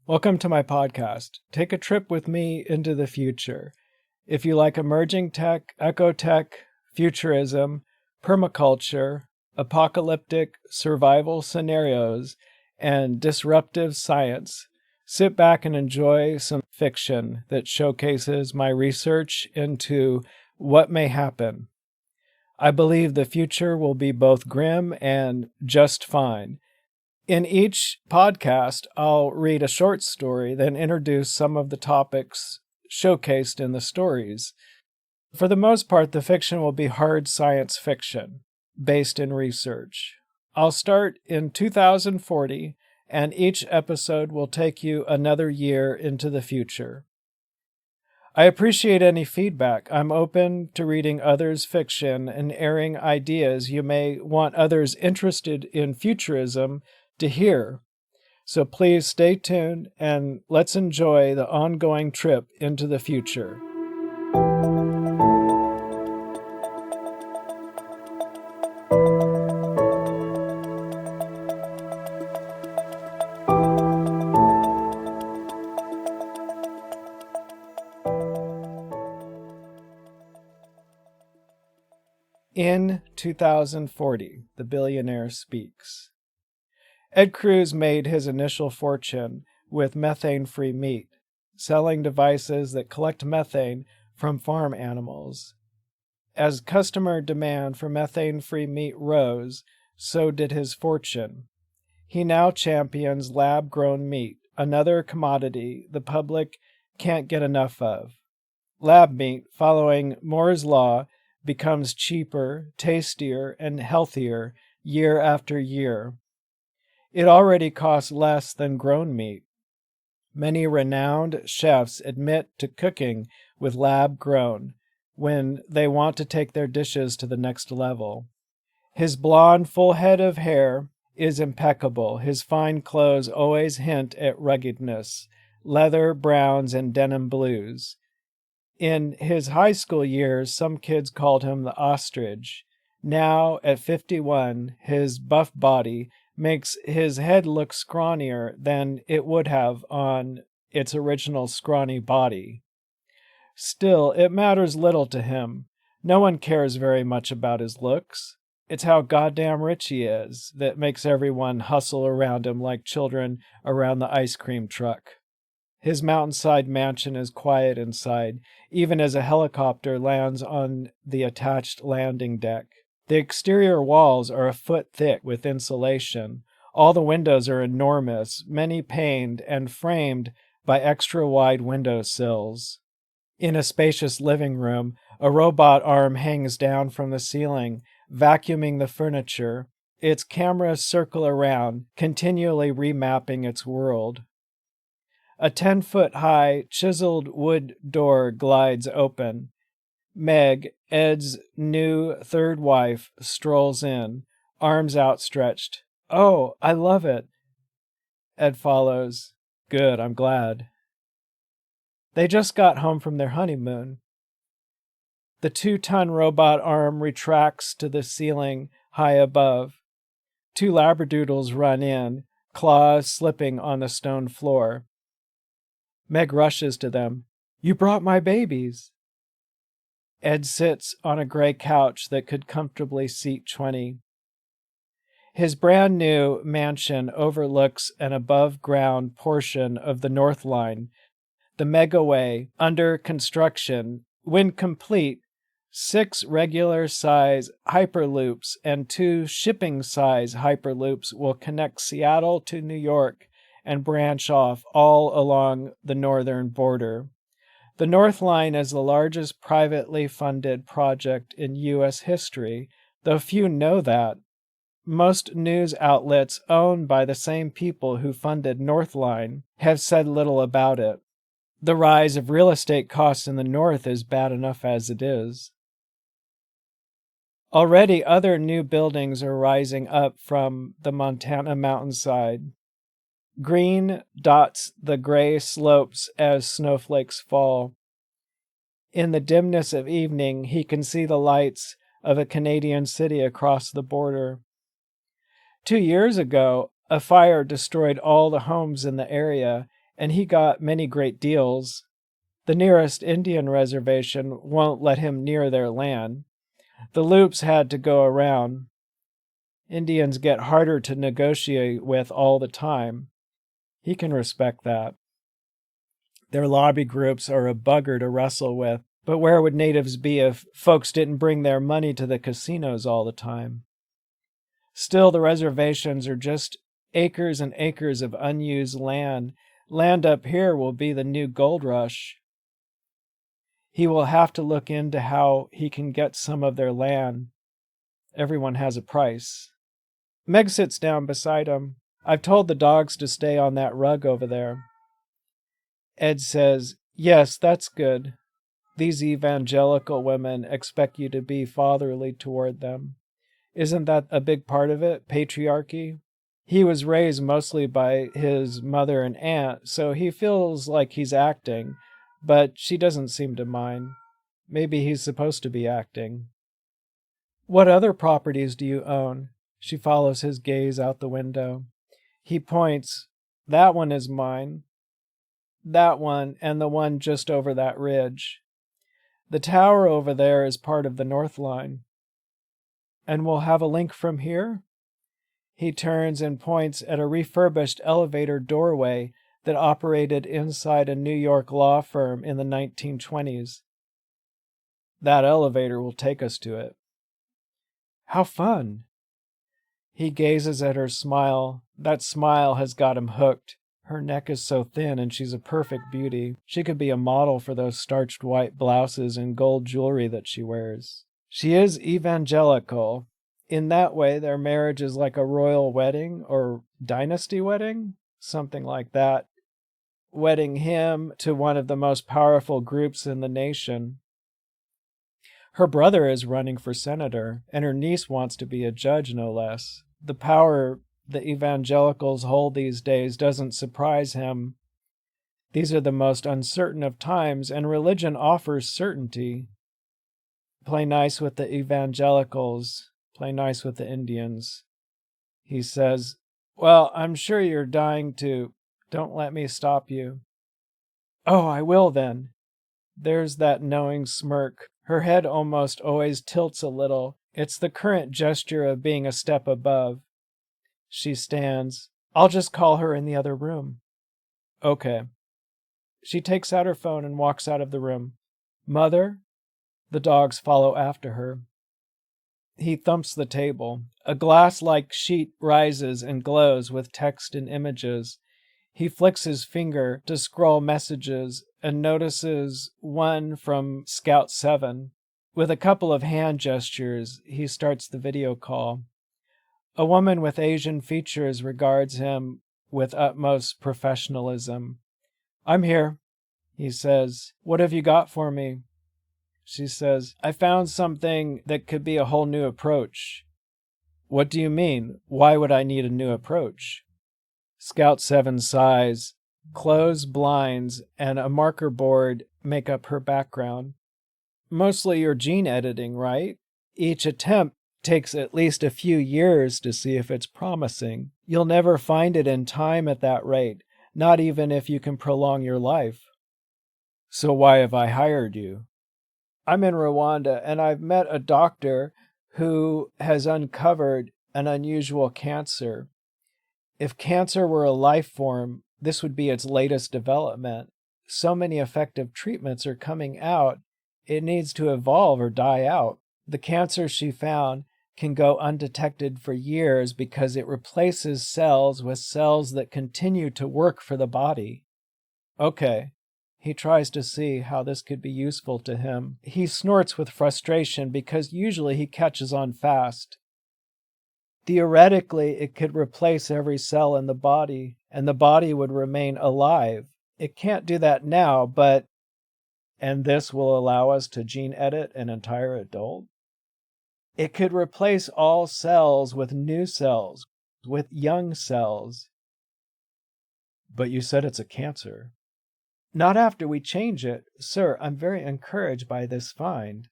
Welcome to my podcast. Take a trip with me into the future. If you like emerging tech, ecotech, futurism, permaculture, apocalyptic survival scenarios, and disruptive science, sit back and enjoy some fiction that showcases my research into what may happen. I believe the future will be both grim and just fine. In each podcast, I'll read a short story, then introduce some of the topics showcased in the stories. For the most part, the fiction will be hard science fiction, based in research. I'll start in 2040, and each episode will take you another year into the future. I appreciate any feedback. I'm open to reading others' fiction and airing ideas you may want others interested in futurism to hear. So please stay tuned and let's enjoy the ongoing trip into the future. In 2040, the Billionaire Speaks. Ed Cruz made his initial fortune with methane-free meat, selling devices that collect methane from farm animals. As customer demand for methane-free meat rose, so did his fortune. He now champions lab-grown meat, another commodity the public can't get enough of. Lab meat, following Moore's law, becomes cheaper, tastier, and healthier year after year. It already costs less than grown meat. Many renowned chefs admit to cooking with lab-grown when they want to take their dishes to the next level. His blonde, full head of hair is impeccable. His fine clothes always hint at ruggedness, leather browns and denim blues. In his high school years, some kids called him the ostrich. Now, at 51, his buff body makes his head look scrawnier than it would have on its original scrawny body. Still, it matters little to him. No one cares very much about his looks. It's how goddamn rich he is that makes everyone hustle around him like children around the ice cream truck. His mountainside mansion is quiet inside, even as a helicopter lands on the attached landing deck. The exterior walls are a foot thick with insulation. All the windows are enormous, many paned and framed by extra-wide window sills. In a spacious living room, a robot arm hangs down from the ceiling, vacuuming the furniture. Its cameras circle around, continually remapping its world. A 10-foot-high, chiseled wood door glides open. Meg, Ed's new third wife, strolls in, arms outstretched. "Oh, I love it." Ed follows. "Good, I'm glad." They just got home from their honeymoon. The 2-ton robot arm retracts to the ceiling high above. 2 labradoodles run in, claws slipping on the stone floor. Meg rushes to them. "You brought my babies." Ed sits on a gray couch that could comfortably seat 20. His brand new mansion overlooks an above-ground portion of the North Line, the Megaway, under construction. When complete, 6 regular-size Hyperloops and 2 shipping-size Hyperloops will connect Seattle to New York and branch off all along the northern border. The North Line is the largest privately funded project in U.S. history, though few know that. Most news outlets owned by the same people who funded North Line have said little about it. The rise of real estate costs in the North is bad enough as it is. Already other new buildings are rising up from the Montana mountainside. Green dots the gray slopes as snowflakes fall. In the dimness of evening, he can see the lights of a Canadian city across the border. 2 years ago, a fire destroyed all the homes in the area, and he got many great deals. The nearest Indian reservation won't let him near their land. The loops had to go around. Indians get harder to negotiate with all the time. He can respect that. Their lobby groups are a bugger to wrestle with, but where would natives be if folks didn't bring their money to the casinos all the time? Still, the reservations are just acres and acres of unused land. Land up here will be the new gold rush. He will have to look into how he can get some of their land. Everyone has a price. Meg sits down beside him. I've told the dogs to stay on that rug over there. Ed says, yes, that's good. These evangelical women expect you to be fatherly toward them. Isn't that a big part of it, patriarchy? He was raised mostly by his mother and aunt, so he feels like he's acting, but she doesn't seem to mind. Maybe he's supposed to be acting. What other properties do you own? She follows his gaze out the window. He points. That one is mine. That one and the one just over that ridge. The tower over there is part of the North Line. And we'll have a link from here? He turns and points at a refurbished elevator doorway that operated inside a New York law firm in the 1920s. That elevator will take us to it. How fun! He gazes at her smile. That smile has got him hooked. Her neck is so thin and she's a perfect beauty. She could be a model for those starched white blouses and gold jewelry that she wears. She is evangelical. In that way, their marriage is like a royal wedding or dynasty wedding, something like that. Wedding him to one of the most powerful groups in the nation. Her brother is running for senator, and her niece wants to be a judge, no less. The power the evangelicals hold these days doesn't surprise him. These are the most uncertain of times, and religion offers certainty. Play nice with the evangelicals. Play nice with the Indians. He says, well, I'm sure you're dying to. Don't let me stop you. Oh, I will then. There's that knowing smirk. Her head almost always tilts a little. It's the current gesture of being a step above. She stands. I'll just call her in the other room. Okay. She takes out her phone and walks out of the room. Mother? The dogs follow after her. He thumps the table. A glass-like sheet rises and glows with text and images. He flicks his finger to scroll messages and notices one from Scout 7. With a couple of hand gestures, he starts the video call. A woman with Asian features regards him with utmost professionalism. I'm here, he says. What have you got for me? She says, I found something that could be a whole new approach. What do you mean? Why would I need a new approach? Scout 7 sighs. Closed blinds and a marker board make up her background. Mostly your gene editing, right? Each attempt takes at least a few years to see if it's promising. You'll never find it in time at that rate, not even if you can prolong your life. So why have I hired you? I'm in Rwanda, and I've met a doctor who has uncovered an unusual cancer. If cancer were a life form, this would be its latest development. So many effective treatments are coming out, it needs to evolve or die out. The cancer she found can go undetected for years because it replaces cells with cells that continue to work for the body. Okay. He tries to see how this could be useful to him. He snorts with frustration because usually he catches on fast. Theoretically, it could replace every cell in the body, and the body would remain alive. It can't do that now, but... And this will allow us to gene edit an entire adult? It could replace all cells with new cells, with young cells. But you said it's a cancer. Not after we change it. Sir, I'm very encouraged by this find.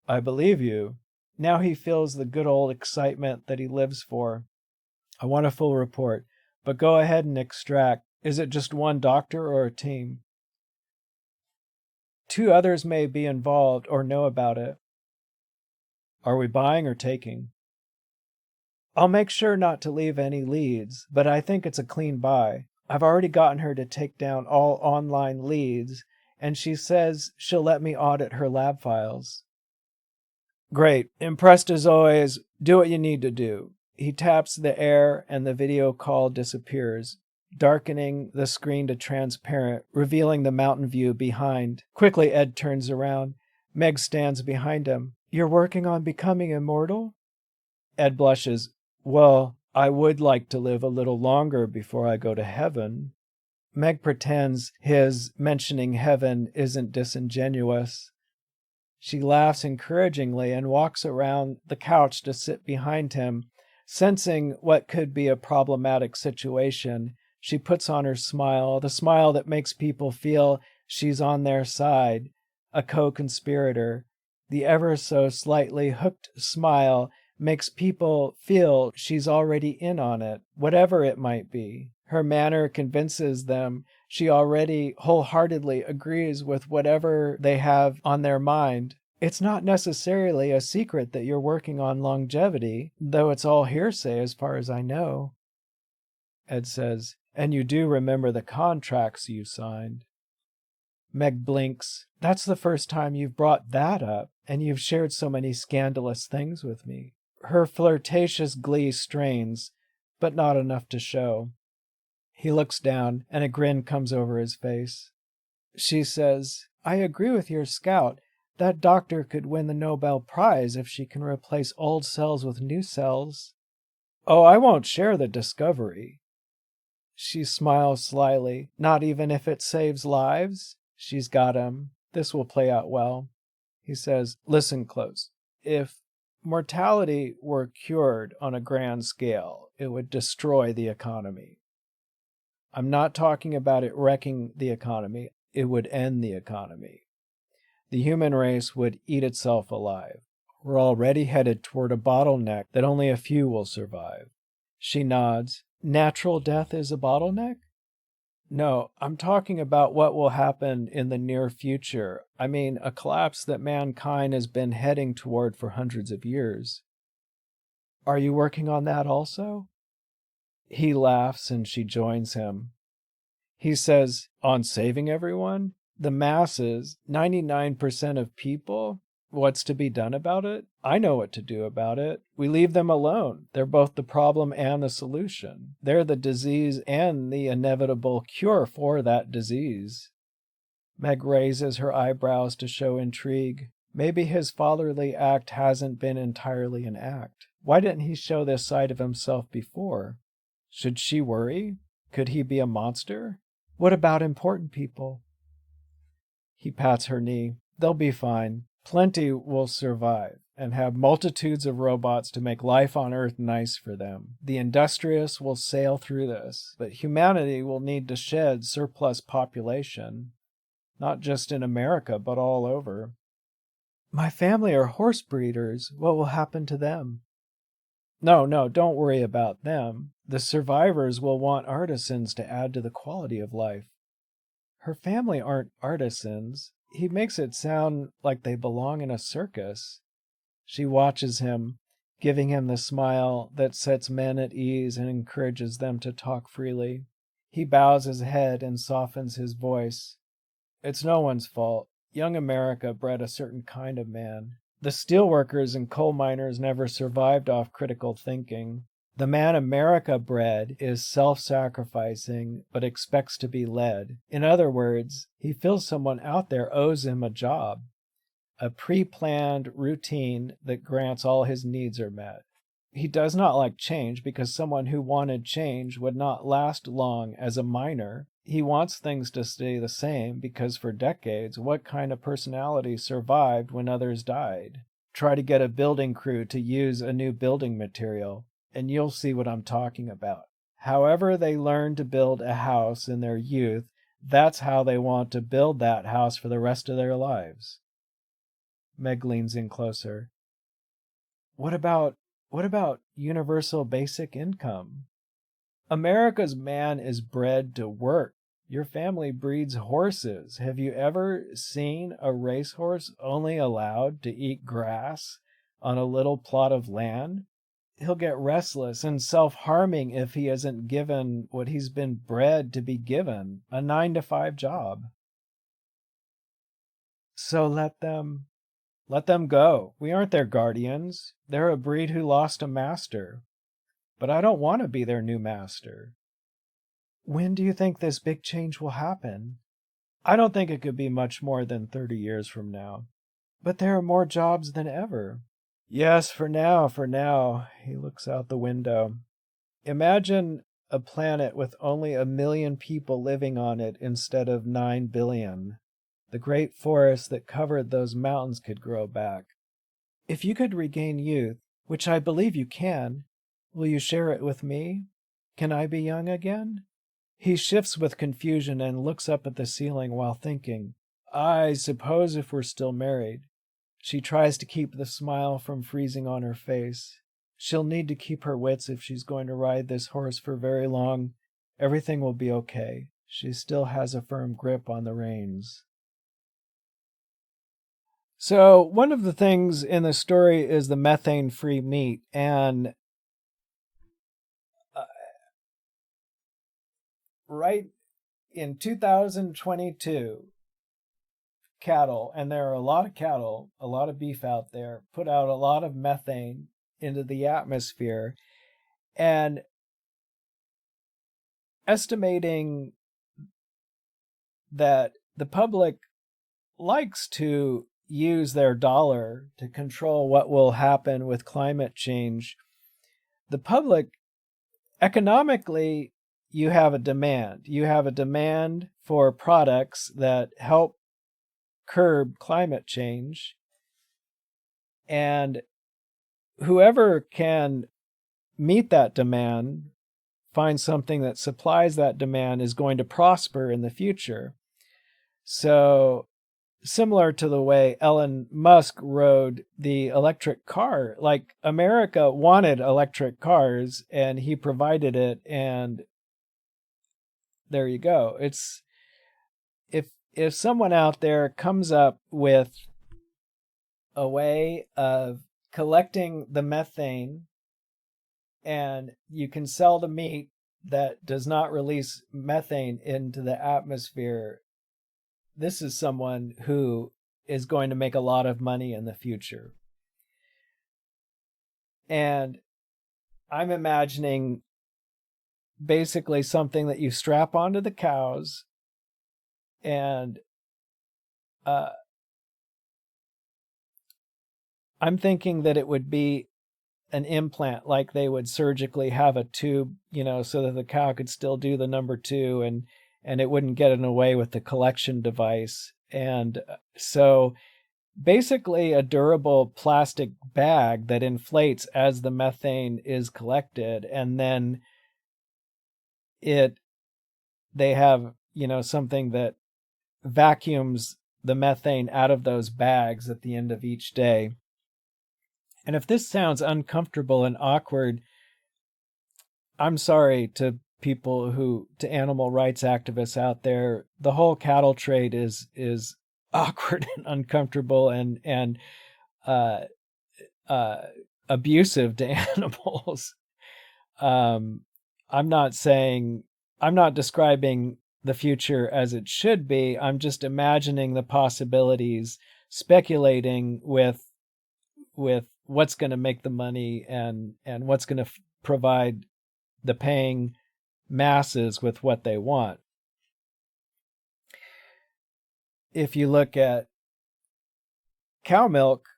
I believe you. Now he feels the good old excitement that he lives for. I want a full report, but go ahead and extract. Is it just one doctor or a team? 2 others may be involved or know about it. Are we buying or taking? I'll make sure not to leave any leads, but I think it's a clean buy. I've already gotten her to take down all online leads, and she says she'll let me audit her lab files. Great. Impressed as always. Do what you need to do. He taps the air and the video call disappears, darkening the screen to transparent, revealing the mountain view behind. Quickly, Ed turns around. Meg stands behind him. You're working on becoming immortal? Ed blushes. Well, I would like to live a little longer before I go to heaven. Meg pretends his mentioning heaven isn't disingenuous. She laughs encouragingly and walks around the couch to sit behind him. Sensing what could be a problematic situation, she puts on her smile, the smile that makes people feel she's on their side, a co-conspirator. The ever so slightly hooked smile makes people feel she's already in on it, whatever it might be. Her manner convinces them she already wholeheartedly agrees with whatever they have on their mind. It's not necessarily a secret that you're working on longevity, though it's all hearsay as far as I know. Ed says, and you do remember the contracts you signed. Meg blinks. That's the first time you've brought that up, and you've shared so many scandalous things with me. Her flirtatious glee strains, but not enough to show. He looks down, and a grin comes over his face. She says, I agree with your scout. That doctor could win the Nobel Prize if she can replace old cells with new cells. Oh, I won't share the discovery. She smiles slyly. Not even if it saves lives? She's got him. This will play out well. He says, listen close. If mortality were cured on a grand scale, it would destroy the economy. I'm not talking about it wrecking the economy. It would end the economy. The human race would eat itself alive. We're already headed toward a bottleneck that only a few will survive. She nods. Natural death is a bottleneck? No, I'm talking about what will happen in the near future. I mean, a collapse that mankind has been heading toward for hundreds of years. Are you working on that also? He laughs and she joins him. He says, on saving everyone? The masses, 99% of people? What's to be done about it? I know what to do about it. We leave them alone. They're both the problem and the solution. They're the disease and the inevitable cure for that disease. Meg raises her eyebrows to show intrigue. Maybe his fatherly act hasn't been entirely an act. Why didn't he show this side of himself before? Should she worry? Could he be a monster? What about important people? He pats her knee. They'll be fine. Plenty will survive and have multitudes of robots to make life on Earth nice for them. The industrious will sail through this, but humanity will need to shed surplus population, not just in America, but all over. My family are horse breeders. What will happen to them? No, don't worry about them. The survivors will want artisans to add to the quality of life. Her family aren't artisans. He makes it sound like they belong in a circus. She watches him, giving him the smile that sets men at ease and encourages them to talk freely. He bows his head and softens his voice. It's no one's fault. Young America bred a certain kind of man. The steelworkers and coal miners never survived off critical thinking. The man America bred is self-sacrificing, but expects to be led. In other words, he feels someone out there owes him a job, a pre-planned routine that grants all his needs are met. He does not like change because someone who wanted change would not last long as a miner. He wants things to stay the same because for decades, what kind of personality survived when others died? Try to get a building crew to use a new building material, and you'll see what I'm talking about. However they learn to build a house in their youth, that's how they want to build that house for the rest of their lives. Meg leans in closer. What about universal basic income? America's man is bred to work. Your family breeds horses. Have you ever seen a racehorse only allowed to eat grass on a little plot of land? He'll get restless and self-harming if he isn't given what he's been bred to be given, a 9-to-5 job. So let them go. We aren't their guardians. They're a breed who lost a master. But I don't want to be their new master. When do you think this big change will happen? I don't think it could be much more than 30 years from now. But there are more jobs than ever. Yes, for now. He looks out the window. Imagine a planet with only 1 million people living on it instead of 9 billion. The great forests that covered those mountains could grow back. If you could regain youth, which I believe you can, will you share it with me? Can I be young again? He shifts with confusion and looks up at the ceiling while thinking. I suppose if we're still married. She tries to keep the smile from freezing on her face. She'll need to keep her wits if she's going to ride this horse for very long. Everything will be okay. She still has a firm grip on the reins. So one of the things in the story is the methane-free meat, and right in 2022, cattle, and there are a lot of cattle, a lot of beef out there, put out a lot of methane into the atmosphere, and estimating that the public likes to use their dollar to control what will happen with climate change. The public, economically, you have a demand. You have a demand for products that help curb climate change. And whoever can meet that demand, find something that supplies that demand, is going to prosper in the future. So similar to the way Elon Musk rode the electric car, like America wanted electric cars and he provided it, and there you go. It's if someone out there comes up with a way of collecting the methane and you can sell the meat that does not release methane into the atmosphere, this is someone who is going to make a lot of money in the future. And I'm imagining basically something that you strap onto the cows, and I'm thinking that it would be an implant, like they would surgically have a tube, so that the cow could still do the number 2 and it wouldn't get in the way with the collection device. And so basically a durable plastic bag that inflates as the methane is collected, and then they have, something that vacuums the methane out of those bags at the end of each day. And if this sounds uncomfortable and awkward, I'm sorry to to animal rights activists out there. The whole cattle trade is awkward and uncomfortable and abusive to animals. I'm not describing the future as it should be. I'm just imagining the possibilities, speculating with what's going to make the money and what's going to provide the paying masses with what they want. If you look at cow milk,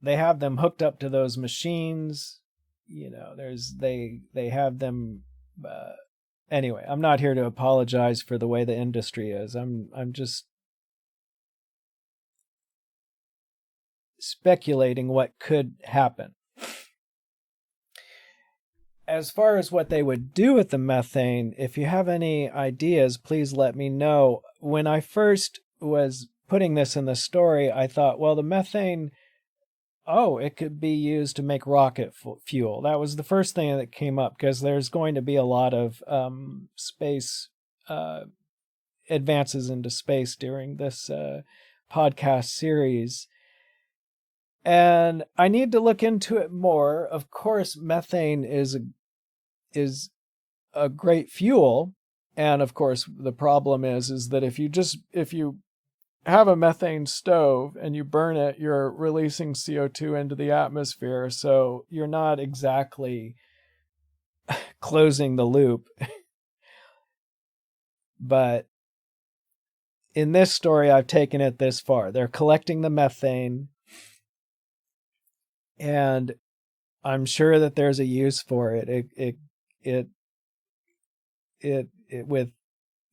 they have them hooked up to those machines. They have them. Anyway, I'm not here to apologize for the way the industry is. I'm just speculating what could happen. As far as what they would do with the methane, if you have any ideas, please let me know. When I first was putting this in the story, I thought, well, the methane oh, it could be used to make rocket fuel. That was the first thing that came up, because there's going to be a lot of space advances into space during this podcast series. And I need to look into it more. Of course, methane is a great fuel. And of course, the problem is that if you have a methane stove and you burn it, you're releasing CO2 into the atmosphere. So you're not exactly closing the loop. But in this story, I've taken it this far. They're collecting the methane, and I'm sure that there's a use for it. It with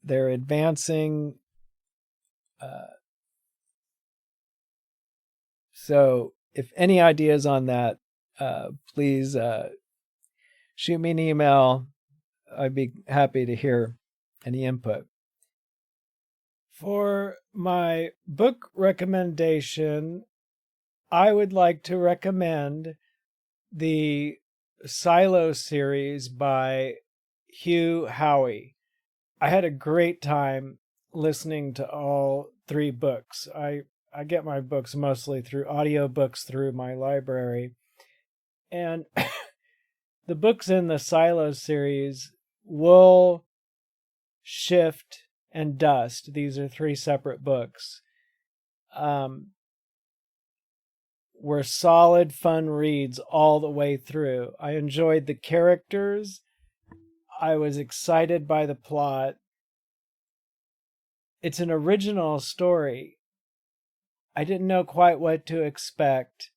they're advancing. So if any ideas on that, please shoot me an email. I'd be happy to hear any input. For my book recommendation, I would like to recommend the Silo series by Hugh Howey. I had a great time listening to all 3 books. I get my books mostly through audiobooks through my library. And the books in the Silo series, Wool, Shift, and Dust, these are 3 separate books, were solid, fun reads all the way through. I enjoyed the characters. I was excited by the plot. It's an original story. I didn't know quite what to expect.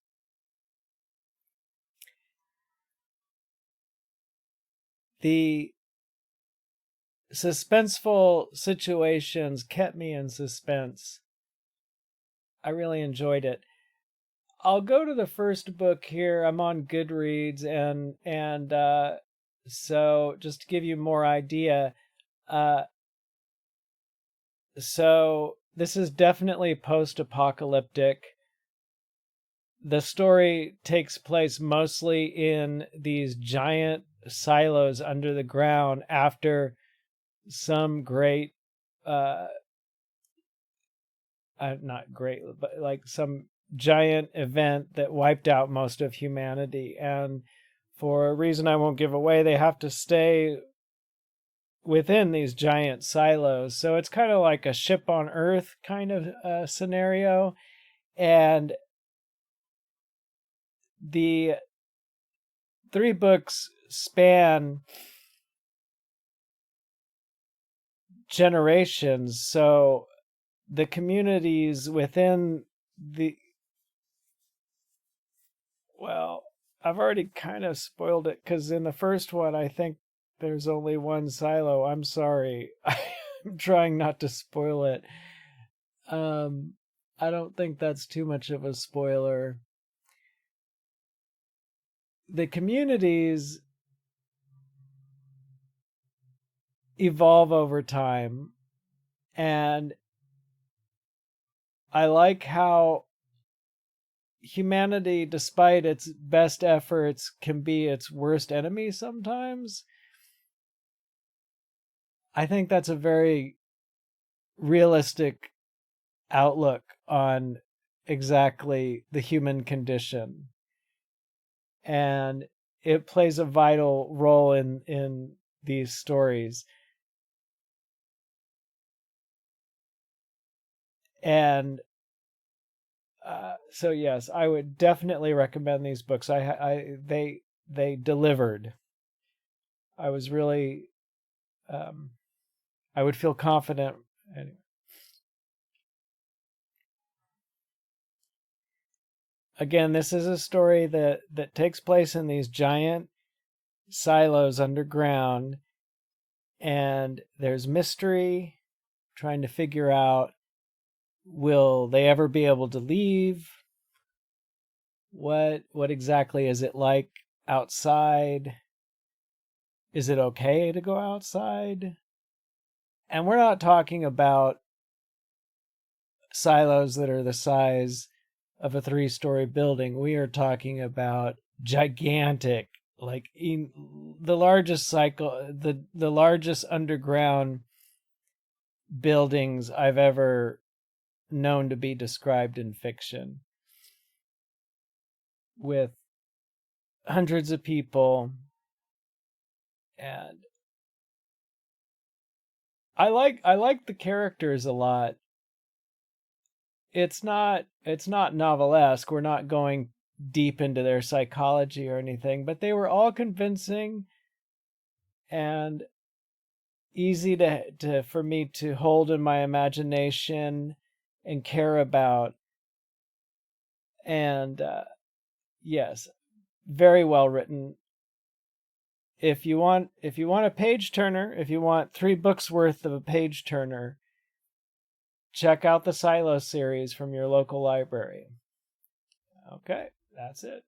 The suspenseful situations kept me in suspense. I really enjoyed it. I'll go to the first book here. I'm on Goodreads, and so just to give you more idea, so this is definitely post-apocalyptic. The story takes place mostly in these giant silos under the ground after some great, not great, but like some giant event that wiped out most of humanity. And for a reason I won't give away, they have to stay within these giant silos. So it's kind of like a ship on Earth kind of scenario. And the 3 books span generations. So the communities within well, I've already kind of spoiled it, because in the first one, I think there's only one silo. I'm sorry. I'm trying not to spoil it. I don't think that's too much of a spoiler. The communities evolve over time, and I like how humanity, despite its best efforts, can be its worst enemy sometimes. I think that's a very realistic outlook on exactly the human condition. And it plays a vital role in these stories. And so yes, I would definitely recommend these books. They delivered. I was really I would feel confident. Anyway. Again, this is a story that takes place in these giant silos underground, and there's mystery, trying to figure out, will they ever be able to leave? What exactly is it like outside? Is it okay to go outside? And we're not talking about silos that are the size of a 3-story building. We are talking about gigantic, like the largest the largest underground buildings I've ever known to be described in fiction, with hundreds of people. And I like the characters a lot. It's not novelesque. We're not going deep into their psychology or anything, but they were all convincing and easy to for me to hold in my imagination and care about. And yes, very well written. If you want a page turner, if you want 3 books worth of a page turner, check out the Silo series from your local library. Okay, that's it.